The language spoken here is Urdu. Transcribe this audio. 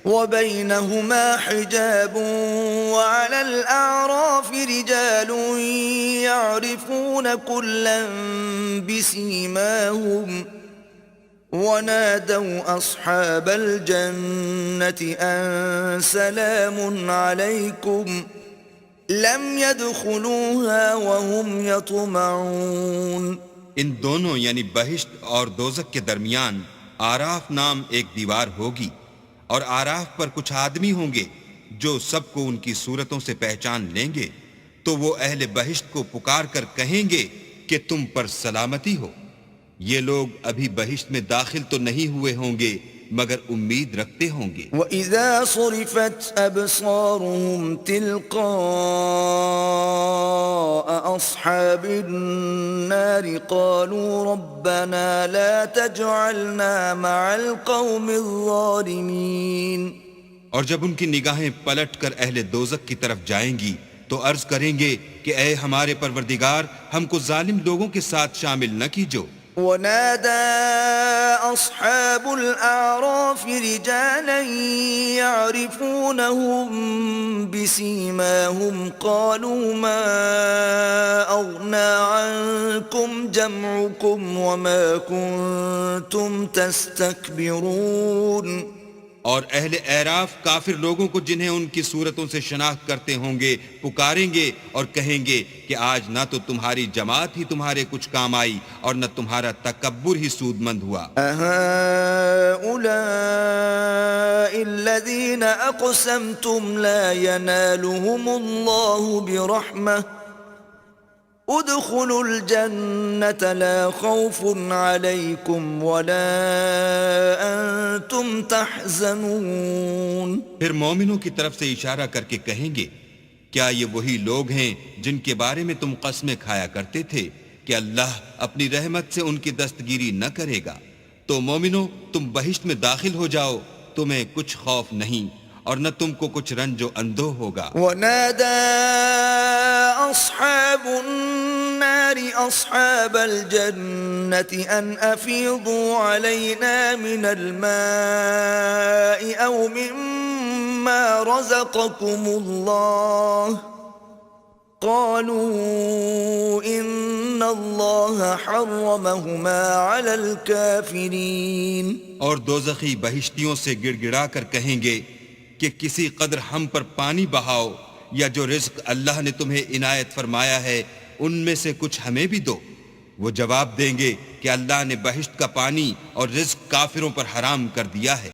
وبينهما حجاب وعلى الأعراف رجال يعرفون كلا بسيماهم ونادوا أصحاب الجنة أن سلام عليكم لم يدخلوها وهم يطمعون. ان دونوں یعنی بہشت اور دوزخ کے درمیان آراف نام ایک دیوار ہوگی، اور آراف پر کچھ آدمی ہوں گے جو سب کو ان کی صورتوں سے پہچان لیں گے، تو وہ اہل بہشت کو پکار کر کہیں گے کہ تم پر سلامتی ہو. یہ لوگ ابھی بہشت میں داخل تو نہیں ہوئے ہوں گے مگر امید رکھتے ہوں گے. وَإِذَا صُرِفَتْ أَبْصَارُهُمْ تِلْقَاءَ أَصْحَابِ النَّارِ قَالُوا رَبَّنَا لَا تَجْعَلْنَا مَعَ الْقَوْمِ الظَّالِمِينَ. اور جب ان کی نگاہیں پلٹ کر اہل دوزخ کی طرف جائیں گی تو عرض کریں گے کہ اے ہمارے پروردگار، ہم کو ظالم لوگوں کے ساتھ شامل نہ کیجو. ونادى أصحاب الأعراف رجالا يعرفونهم بسيماهم قالوا ما أغنى عنكم جمعكم وما كنتم تستكبرون. اور اہل اعراف کافر لوگوں کو جنہیں ان کی صورتوں سے شناخت کرتے ہوں گے پکاریں گے اور کہیں گے کہ آج نہ تو تمہاری جماعت ہی تمہارے کچھ کام آئی اور نہ تمہارا تکبر ہی سود مند ہوا. أهؤلاء الذين أقسمتم لا ينالهم الله برحمة ادخلوا الجنة لا خوف عليكم ولا أنتم تحزنون. پھر مومنوں کی طرف سے اشارہ کر کے کہیں گے کیا یہ وہی لوگ ہیں جن کے بارے میں تم قسمیں کھایا کرتے تھے کہ اللہ اپنی رحمت سے ان کی دستگیری نہ کرے گا؟ تو مومنوں تم بہشت میں داخل ہو جاؤ، تمہیں کچھ خوف نہیں اور نہ تم کو کچھ رنج و اندوہ ہوگا. ونادى أصحاب النار أصحاب الجنة أن أفيضوا علينا من الماء أو مما رزقكم الله قالوا إن الله حرمهما على الكافرين. اور دوزخی بہشتیوں سے گڑ گڑا کر کہیں گے کہ کسی قدر ہم پر پانی بہاؤ یا جو رزق اللہ نے تمہیں عنایت فرمایا ہے ان میں سے کچھ ہمیں بھی دو. وہ جواب دیں گے کہ اللہ نے بہشت کا پانی اور رزق کافروں پر حرام کر دیا ہے.